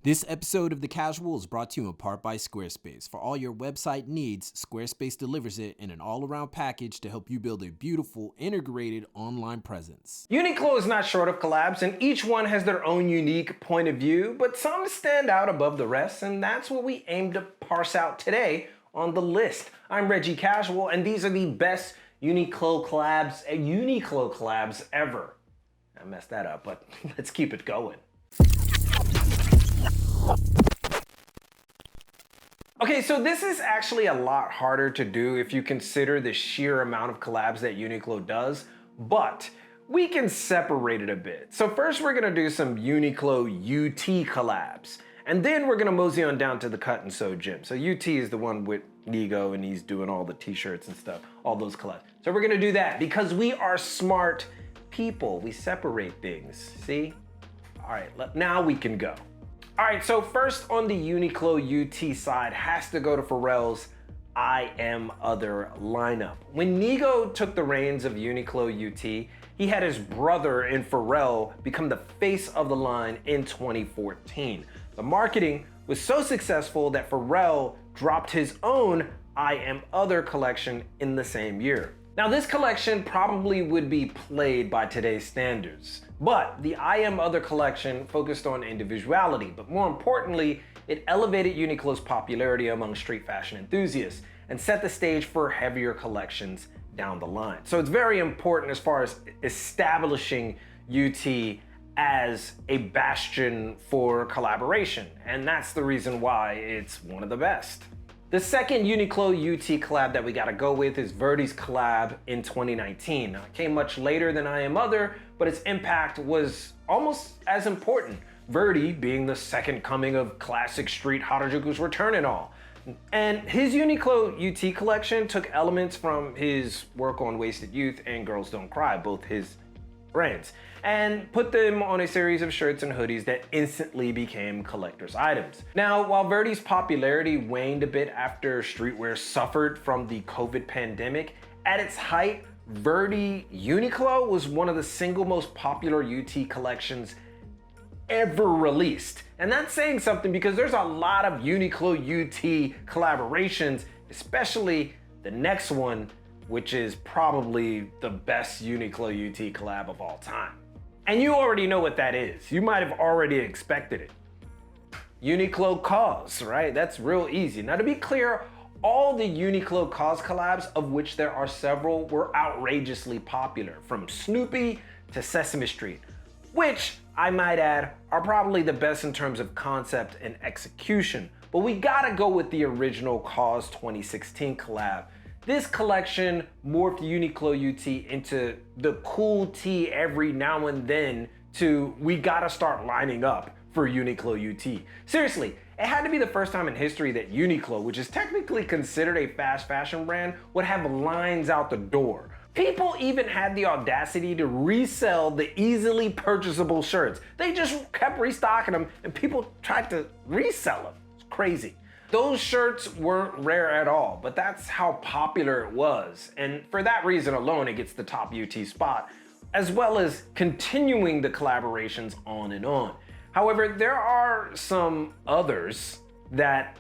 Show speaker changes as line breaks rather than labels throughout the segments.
This episode of The Casual is brought to you in part by Squarespace. For all your website needs, Squarespace delivers it in an all-around package to help you build a beautiful, integrated online presence.
Uniqlo is not short of collabs, and each one has their own unique point of view, but some stand out above the rest, and that's what we aim to parse out today on The List. I'm Reggie Casual, and these are the best Uniqlo collabs ever. I messed that up, but let's keep it going. Okay, so this is actually a lot harder to do if you consider the sheer amount of collabs that Uniqlo does, but we can separate it a bit. So first we're gonna do some Uniqlo UT collabs, and then we're gonna mosey on down to the cut and sew gym. So UT is the one with Nigo, and he's doing all the t-shirts and stuff, all those collabs. So we're gonna do that because we are smart people. We separate things, see? All right, now we can go. All right, so first on the Uniqlo UT side has to go to Pharrell's I Am Other lineup. When Nigo took the reins of Uniqlo UT, he had his brother in Pharrell become the face of the line in 2014. The marketing was so successful that Pharrell dropped his own I Am Other collection in the same year. Now this collection probably would be played by today's standards, but the I Am Other collection focused on individuality, but more importantly, it elevated Uniqlo's popularity among street fashion enthusiasts and set the stage for heavier collections down the line. So it's very important as far as establishing UT as a bastion for collaboration, and that's the reason why it's one of the best. The second Uniqlo UT collab that we gotta go with is Verdi's collab in 2019. Now, it came much later than I Am Other, but its impact was almost as important. Verdi being the second coming of classic street Harajuku's return and all. And his Uniqlo UT collection took elements from his work on Wasted Youth and Girls Don't Cry, both his brands, and put them on a series of shirts and hoodies that instantly became collector's items. Now, while Verdi's popularity waned a bit after streetwear suffered from the COVID pandemic, at its height, Verdi Uniqlo was one of the single most popular UT collections ever released. And that's saying something because there's a lot of Uniqlo UT collaborations, especially the next one, which is probably the best Uniqlo UT collab of all time. And you already know what that is. You might have already expected it. Uniqlo Cause, right? That's real easy. Now to be clear, all the Uniqlo Cause collabs, of which there are several, were outrageously popular, from Snoopy to Sesame Street, which I might add are probably the best in terms of concept and execution. But we gotta go with the original KAWS 2016 collab. This collection morphed Uniqlo UT into the cool tea every now and then to we gotta start lining up for Uniqlo UT. Seriously, it had to be the first time in history that Uniqlo, which is technically considered a fast fashion brand, would have lines out the door. People even had the audacity to resell the easily purchasable shirts. They just kept restocking them and people tried to resell them. It's crazy. Those shirts weren't rare at all, but that's how popular it was. And for that reason alone, it gets the top UT spot, as well as continuing the collaborations on and on. However, there are some others that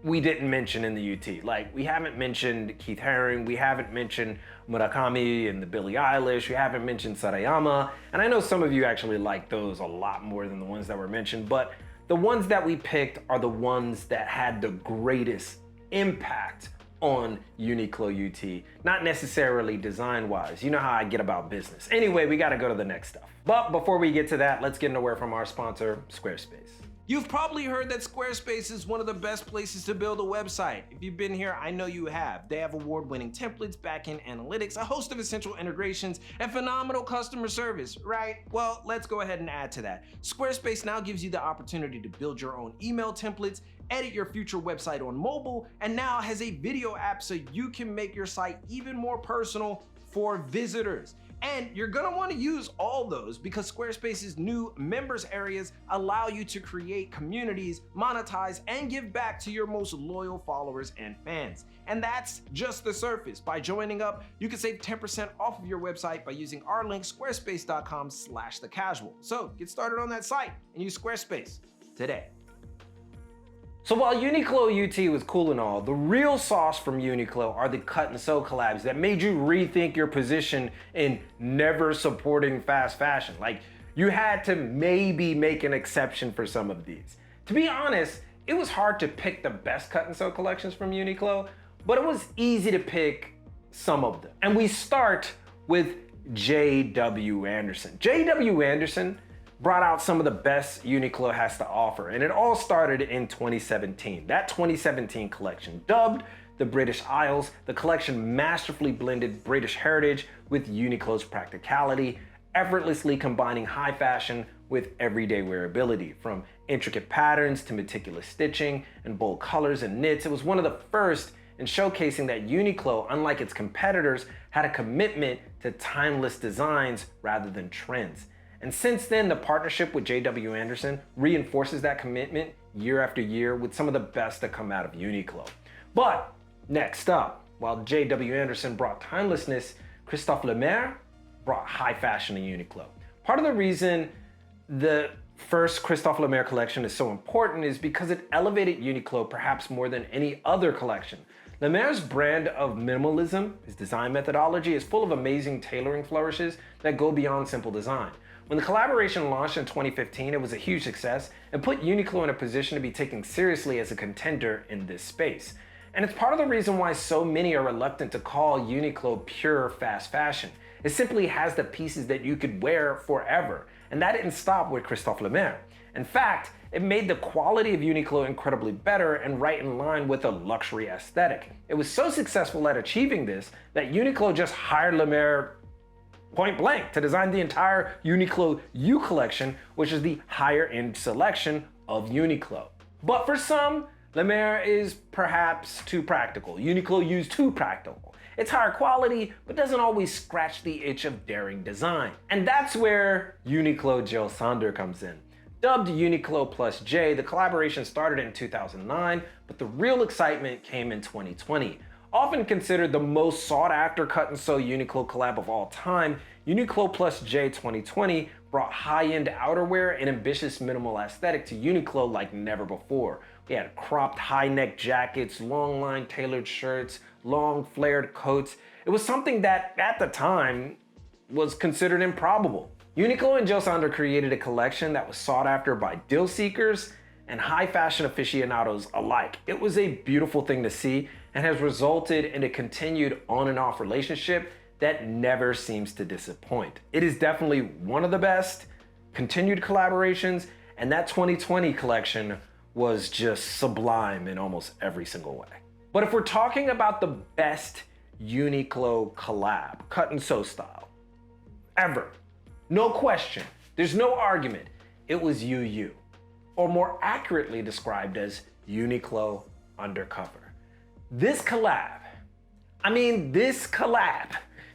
we didn't mention in the UT. Like, we haven't mentioned Keith Haring, we haven't mentioned Murakami and the Billie Eilish, we haven't mentioned Sarayama, and I know some of you actually like those a lot more than the ones that were mentioned, but the ones that we picked are the ones that had the greatest impact on Uniqlo UT, not necessarily design-wise. You know how I get about business. Anyway, we gotta go to the next stuff. But before we get to that, let's get a word from our sponsor, Squarespace.
You've probably heard that Squarespace is one of the best places to build a website. If you've been here, I know you have. They have award-winning templates, backend analytics, a host of essential integrations, and phenomenal customer service, right? Well, let's go ahead and add to that. Squarespace now gives you the opportunity to build your own email templates, edit your future website on mobile, and now has a video app so you can make your site even more personal for visitors. And you're gonna wanna use all those because Squarespace's new members areas allow you to create communities, monetize, and give back to your most loyal followers and fans. And that's just the surface. By joining up, you can save 10% off of your website by using our link, squarespace.com/thecasual. So get started on that site and use Squarespace today.
So while Uniqlo UT was cool and all, the real sauce from Uniqlo are the cut and sew collabs that made you rethink your position in never supporting fast fashion. Like, you had to maybe make an exception for some of these. To be honest, it was hard to pick the best cut and sew collections from Uniqlo, but it was easy to pick some of them. And we start with J.W. Anderson. J.W. Anderson brought out some of the best Uniqlo has to offer, and it all started in 2017. That 2017 collection, dubbed the British Isles, the collection masterfully blended British heritage with Uniqlo's practicality, effortlessly combining high fashion with everyday wearability. From intricate patterns to meticulous stitching and bold colors and knits, it was one of the first in showcasing that Uniqlo, unlike its competitors, had a commitment to timeless designs rather than trends. And since then, the partnership with J.W. Anderson reinforces that commitment year after year with some of the best to come out of Uniqlo. But next up, while J.W. Anderson brought timelessness, Christophe Lemaire brought high fashion to Uniqlo. Part of the reason the first Christophe Lemaire collection is so important is because it elevated Uniqlo perhaps more than any other collection. Lemaire's brand of minimalism, his design methodology, is full of amazing tailoring flourishes that go beyond simple design. When the collaboration launched in 2015, it was a huge success and put Uniqlo in a position to be taken seriously as a contender in this space. And it's part of the reason why so many are reluctant to call Uniqlo pure fast fashion. It simply has the pieces that you could wear forever. And that didn't stop with Christophe Lemaire. In fact, it made the quality of Uniqlo incredibly better and right in line with a luxury aesthetic. It was so successful at achieving this that Uniqlo just hired Lemaire point blank to design the entire Uniqlo U collection, which is the higher end selection of Uniqlo. But for some, Lemaire is perhaps too practical. Uniqlo U's too practical. It's higher quality, but doesn't always scratch the itch of daring design. And that's where Uniqlo Jil Sander comes in. Dubbed Uniqlo plus J, the collaboration started in 2009, but the real excitement came in 2020. Often considered the most sought after cut and sew Uniqlo collab of all time, Uniqlo plus J 2020 brought high-end outerwear and ambitious minimal aesthetic to Uniqlo like never before. We had cropped high-neck jackets, long line tailored shirts, long flared coats. It was something that at the time was considered improbable. Uniqlo and Jil Sander created a collection that was sought after by deal seekers and high fashion aficionados alike. It was a beautiful thing to see and has resulted in a continued on and off relationship that never seems to disappoint. It is definitely one of the best continued collaborations, and that 2020 collection was just sublime in almost every single way. But if we're talking about the best Uniqlo collab, cut and sew style, ever, no question, there's no argument, it was UU, or more accurately described as Uniqlo Undercover. This collab,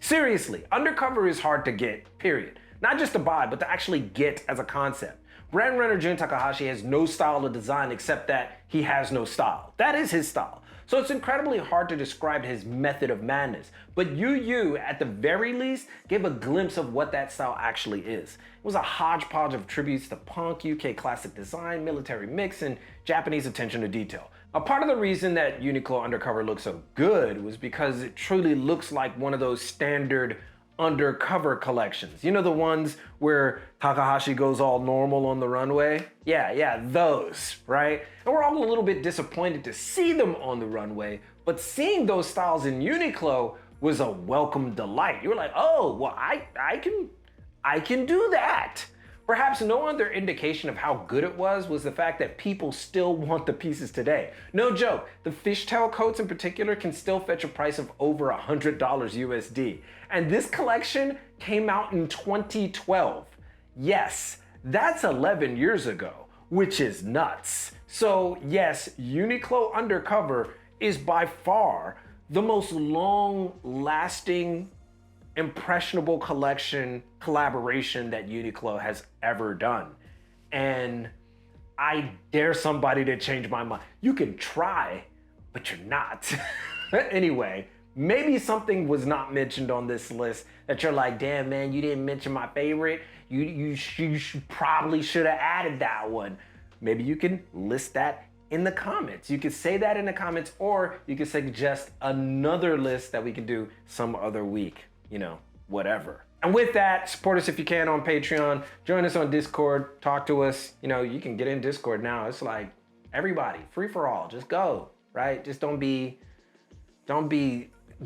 seriously, Undercover is hard to get, period. Not just to buy, but to actually get as a concept. Brand runner Jun Takahashi has no style of design except that he has no style. That is his style. So it's incredibly hard to describe his method of madness. But UU, at the very least, gave a glimpse of what that style actually is. It was a hodgepodge of tributes to punk, UK classic design, military mix, and Japanese attention to detail. A part of the reason that Uniqlo Undercover looks so good was because it truly looks like one of those standard undercover collections. You know, the ones where Takahashi goes all normal on the runway? Yeah, those, right? And we're all a little bit disappointed to see them on the runway, but seeing those styles in Uniqlo was a welcome delight. You were like, oh, well, I can do that. Perhaps no other indication of how good it was the fact that people still want the pieces today. No joke, the fishtail coats in particular can still fetch a price of over $100 USD. And this collection came out in 2012. Yes, that's 11 years ago, which is nuts. So yes, Uniqlo Undercover is by far the most long-lasting, impressionable collaboration that Uniqlo has ever done. And I dare somebody to change my mind. You can try, but you're not. Anyway, maybe something was not mentioned on this list that you're like, damn man, you didn't mention my favorite. You probably should have added that one. Maybe you can list that in the comments. You could say that in the comments, or you could suggest another list that we could do some other week, you know, whatever. And with that, support us if you can on Patreon, join us on Discord, talk to us. You know, you can get in Discord now. It's like everybody, free for all, just go, right? Just don't be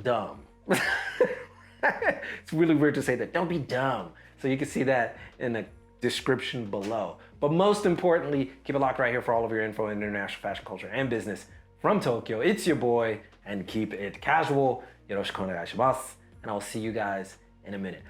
dumb. It's really weird to say that, don't be dumb. So you can see that in the description below. But most importantly, keep it locked right here for all of your info in international fashion, culture, and business from Tokyo. It's your boy, and keep it casual. Yoroshiku onegai shimasu. And I'll see you guys in a minute.